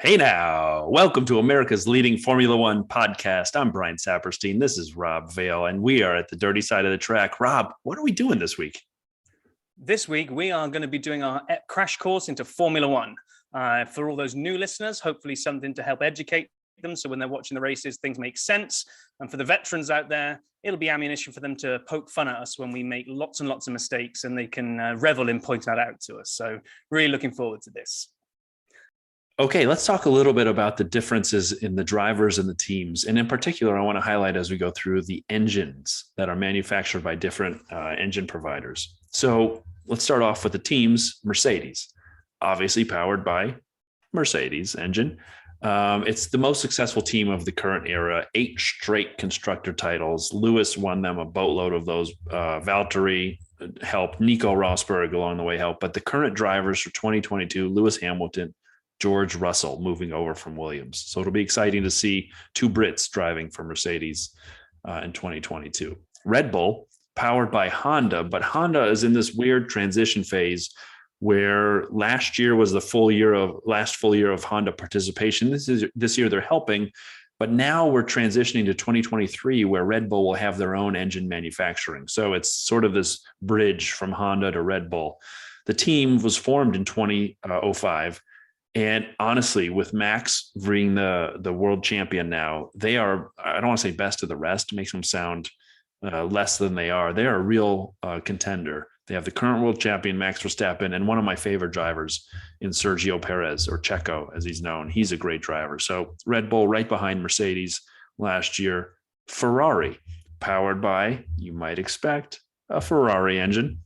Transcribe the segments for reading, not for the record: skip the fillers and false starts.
Hey now, welcome to America's leading Formula One podcast. I'm Brian Saperstein. This is Rob Vale, and we are at the dirty side of the track. Rob, what are we doing this week? This week, we are going to be doing our crash course into Formula One. For all those new listeners, hopefully something to help educate them so when they're watching the races, things make sense. And for the veterans out there, it'll be ammunition for them to poke fun at us when we make lots and lots of mistakes, and they can revel in pointing that out to us. So really looking forward to this. Okay, let's talk a little bit about the differences in the drivers and the teams. And in particular, I want to highlight as we go through the engines that are manufactured by different engine providers. So let's start off with the teams. Mercedes, obviously powered by Mercedes engine. It's the most successful team of the current era, 8 straight constructor titles. Lewis won them a boatload of those. Valtteri helped, Nico Rosberg along the way helped. But the current drivers for 2022, Lewis Hamilton, George Russell moving over from Williams. So it'll be exciting to see 2 Brits driving for Mercedes in 2022. Red Bull, powered by Honda, but Honda is in this weird transition phase where last year was the last full year of Honda participation. This year they're helping, but now we're transitioning to 2023 where Red Bull will have their own engine manufacturing. So it's sort of this bridge from Honda to Red Bull. The team was formed in 2005. And honestly, with Max being the world champion now, they are, I don't want to say best of the rest, it makes them sound less than they are. They are a real contender. They have the current world champion, Max Verstappen, and one of my favorite drivers in Sergio Perez, or Checo, as he's known. He's a great driver. So Red Bull right behind Mercedes last year. Ferrari, powered by, you might expect, a Ferrari engine.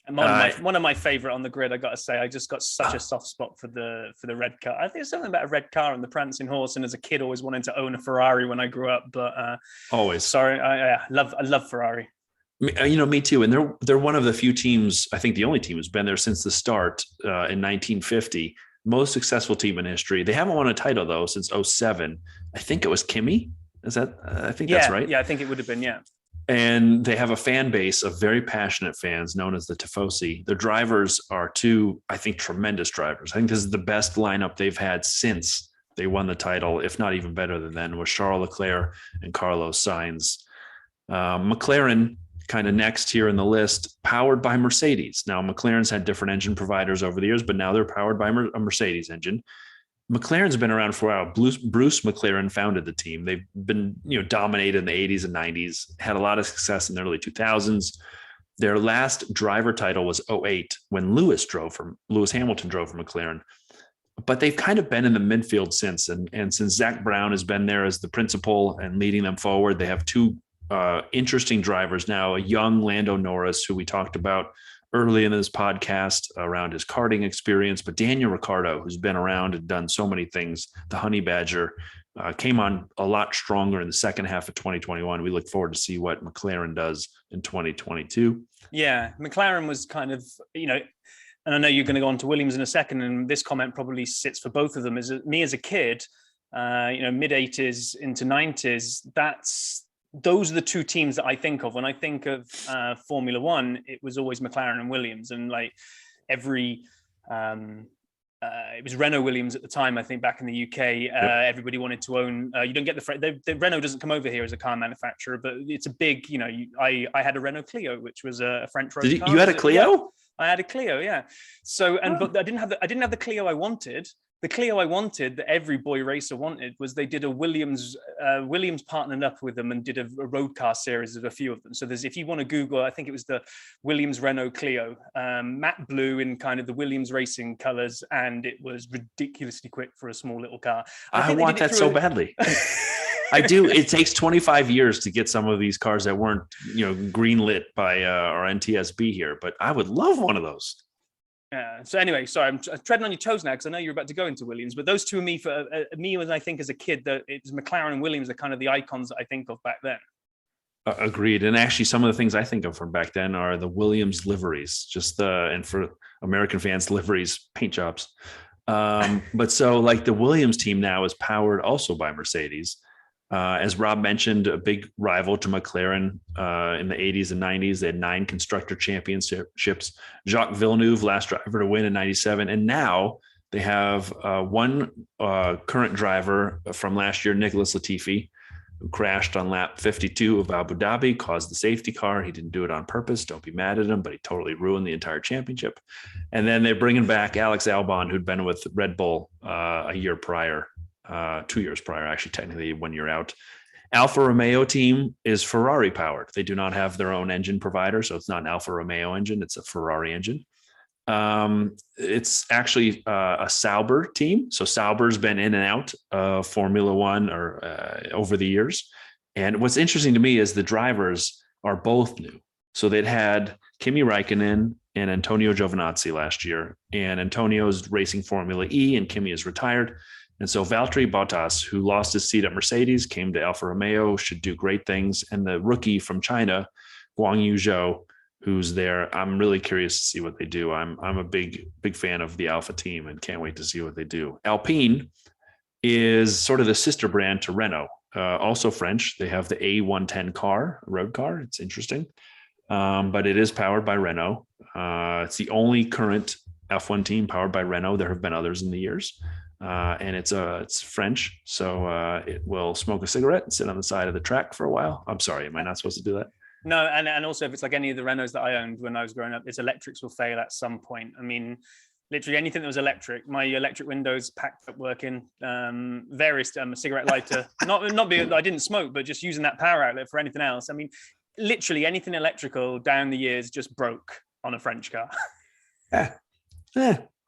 And one of my favorite on the grid, I got to say, I just got such a soft spot for the red car. I think there's something about a red car and the prancing horse, and as a kid, always wanted to own a Ferrari when I grew up. But always, sorry, I love Ferrari. Me too. And they're one of the few teams, I think the only team who's been there since the start in 1950. Most successful team in history. They haven't won a title though since 2007. I think it was Kimi. Is that? I think that's right. Yeah, I think it would have been. Yeah. And they have a fan base of very passionate fans known as the Tifosi. Their drivers are 2, I think, tremendous drivers. I think this is the best lineup they've had since they won the title, if not even better than then, with Charles Leclerc and Carlos Sainz. McLaren, kind of next here in the list, powered by Mercedes. Now, McLaren's had different engine providers over the years, but now they're powered by a Mercedes engine. McLaren's been around for a while. Bruce McLaren founded the team. They've been, dominated in the 80s and 90s, had a lot of success in the early 2000s. Their last driver title was 2008 when Lewis Hamilton drove for McLaren. But they've kind of been in the midfield since. And since Zach Brown has been there as the principal and leading them forward, they have 2 interesting drivers now, a young Lando Norris, who we talked about early in this podcast around his karting experience, but Daniel Ricciardo, who's been around and done so many things, the Honey Badger, came on a lot stronger in the second half of 2021. We look forward to see what McLaren does in 2022. Yeah, McLaren was kind of, and I know you're going to go on to Williams in a second, and this comment probably sits for both of them. As me as a kid, mid 80s into 90s, those are the 2 teams that I think of when I think of Formula One. It was always McLaren and Williams, and like every it was Renault Williams at the time. I think back in the UK, everybody wanted to own. You don't get the Renault doesn't come over here as a car manufacturer, but it's a big. I had a Renault Clio, which was a French road car. You had a Clio? Yeah, I had a Clio, yeah. So but I didn't have the Clio I wanted. The Clio I wanted, that every boy racer wanted, was they did a Williams partnered up with them and did a road car series of a few of them. So if you want to Google, I think it was the Williams Renault Clio, matte blue in kind of the Williams racing colors, and it was ridiculously quick for a small little car. I want that so badly. I do. It takes 25 years to get some of these cars that weren't, green lit by our NTSB here, but I would love one of those. Yeah. So anyway, sorry, I'm treading on your toes now because I know you're about to go into Williams. But those 2 me when I think as a kid, that it was McLaren and Williams are kind of the icons that I think of back then. Agreed. And actually, some of the things I think of from back then are the Williams liveries, and for American fans, liveries, paint jobs. But so like the Williams team now is powered also by Mercedes. As Rob mentioned, a big rival to McLaren in the 80s and 90s. They had 9 constructor championships. Jacques Villeneuve, last driver to win in 97. And now They have one current driver from last year, Nicholas Latifi, who crashed on lap 52 of Abu Dhabi, caused the safety car. He didn't do it on purpose. Don't be mad at him, but he totally ruined the entire championship. And then they're bringing back Alex Albon, who'd been with Red Bull a year prior, 2 years prior, actually, technically 1 year out. Alfa Romeo team is Ferrari powered. They do not have their own engine provider, so it's not an Alfa Romeo engine. It's a Ferrari engine. It's actually a Sauber team. So Sauber's been in and out of Formula One or over the years. And what's interesting to me is the drivers are both new. So they'd had Kimi Räikkönen and Antonio Giovinazzi last year, and Antonio's racing Formula E and Kimi is retired. And so Valtteri Bottas, who lost his seat at Mercedes, came to Alfa Romeo, should do great things. And the rookie from China, Guanyu Zhou, who's there, I'm really curious to see what they do. I'm a big fan of the Alfa team and can't wait to see what they do. Alpine is sort of the sister brand to Renault, also French. They have the A110 car, road car. It's interesting, but it is powered by Renault. It's the only current F1 team powered by Renault. There have been others in the years. And it's French, so it will smoke a cigarette and sit on the side of the track for a while. I'm sorry, am I not supposed to do that? No, and also if it's like any of the Renaults that I owned when I was growing up, its electrics will fail at some point. I mean, literally anything that was electric, my electric windows packed up working, various cigarette lighter, not being I didn't smoke, but just using that power outlet for anything else. I mean, literally anything electrical down the years just broke on a French car.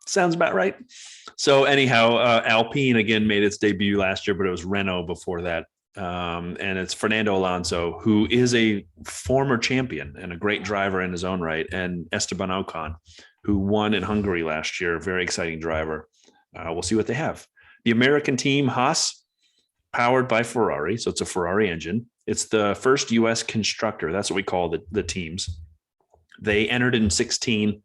Sounds about right. So anyhow, Alpine again made its debut last year, but it was Renault before that. And it's Fernando Alonso, who is a former champion and a great driver in his own right, and Esteban Ocon, who won in Hungary last year. Very exciting driver. We'll see what they have. The American team, Haas, powered by Ferrari. So it's a Ferrari engine. It's the first U.S. constructor. That's what we call the teams. They entered in 2016.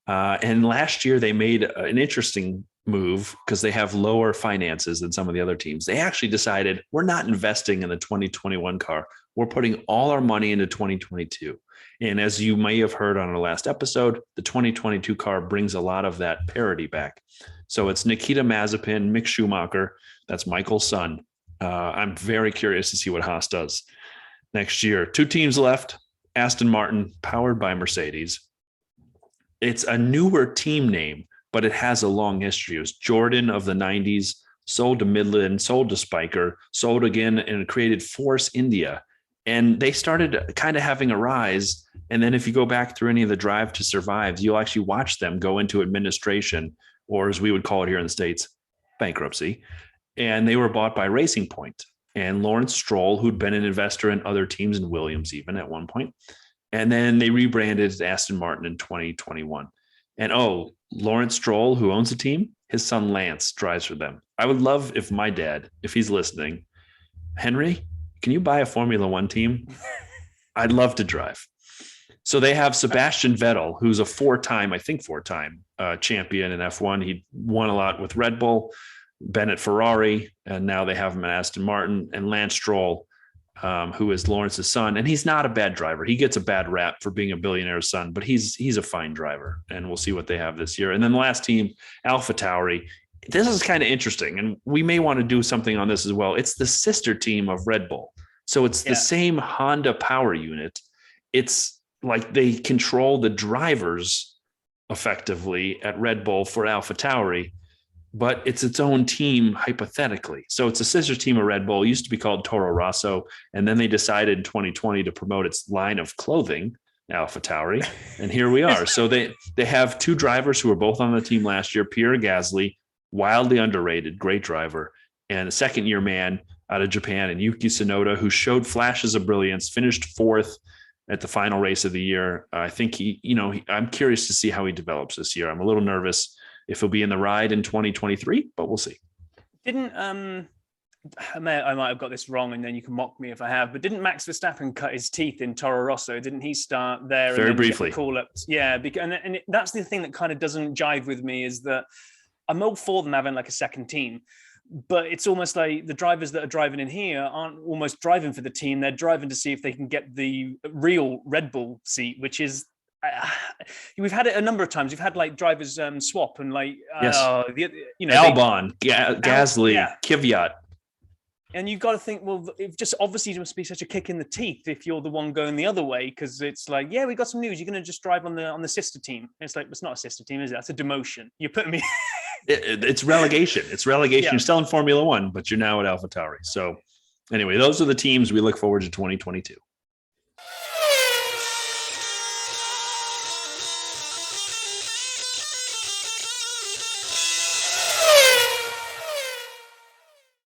And last year they made an interesting move because they have lower finances than some of the other teams. They actually decided we're not investing in the 2021 car. We're putting all our money into 2022. And as you may have heard on our last episode, the 2022 car brings a lot of that parity back. So it's Nikita Mazepin, Mick Schumacher. That's Michael's son. I'm very curious to see what Haas does next year. 2 teams left. Aston Martin, powered by Mercedes. It's a newer team name, but it has a long history. It was Jordan of the 90s, sold to Midland, sold to Spiker, sold again, and created Force India. And they started kind of having a rise. And then if you go back through any of the Drive to Survive, you'll actually watch them go into administration, or as we would call it here in the States, bankruptcy. And they were bought by Racing Point. And Lawrence Stroll, who'd been an investor in other teams, and Williams even at one point. And then they rebranded as Aston Martin in 2021. And Lawrence Stroll, who owns the team, his son Lance drives for them. I would love if my dad, if he's listening, Henry, can you buy a Formula One team? I'd love to drive. So they have Sebastian Vettel, who's a four-time champion in F1. He won a lot with Red Bull, been at Ferrari, and now they have him at Aston Martin. And Lance Stroll, who is Lawrence's son, and he's not a bad driver. He gets a bad rap for being a billionaire's son, but he's a fine driver, and we'll see what they have this year. And then the last team, Alpha Tauri. This is kind of interesting, and we may want to do something on this as well. It's the sister team of Red Bull, so it's the same Honda power unit. It's like they control the drivers effectively at Red Bull for Alpha Tauri, but it's its own team hypothetically. So it's a sister team of Red Bull. It used to be called Toro Rosso. And then they decided in 2020 to promote its line of clothing, Alpha Tauri. And here we are. So they have 2 drivers who were both on the team last year, Pierre Gasly, wildly underrated, great driver, and a second-year man out of Japan, and Yuki Tsunoda, who showed flashes of brilliance, finished 4th at the final race of the year. I think I'm curious to see how he develops this year. I'm a little nervous if he'll be in the ride in 2023, but we'll see. Didn't I might have got this wrong, and then you can mock me if I have, but didn't Max Verstappen cut his teeth in Toro Rosso? Didn't he start there very briefly? Call up, yeah. And that's the thing that kind of doesn't jive with me, is that I'm all for them having like a second team, but it's almost like the drivers that are driving in here aren't almost driving for the team. They're driving to see if they can get the real Red Bull seat, which is we've had it a number of times. We've had like drivers swap and like, Yes. you know, Albon, Gasly, yeah. Kvyat. And you've got to think, well, it just obviously must be such a kick in the teeth if you're the one going the other way, because it's like, yeah, we got some news. You're going to just drive on the sister team. And it's like, it's not a sister team, is it? That's a demotion. You're putting me. It's relegation. It's relegation. Yeah. You're still in Formula One, but you're now at Alpha Tauri. So anyway, those are the teams we look forward to 2022.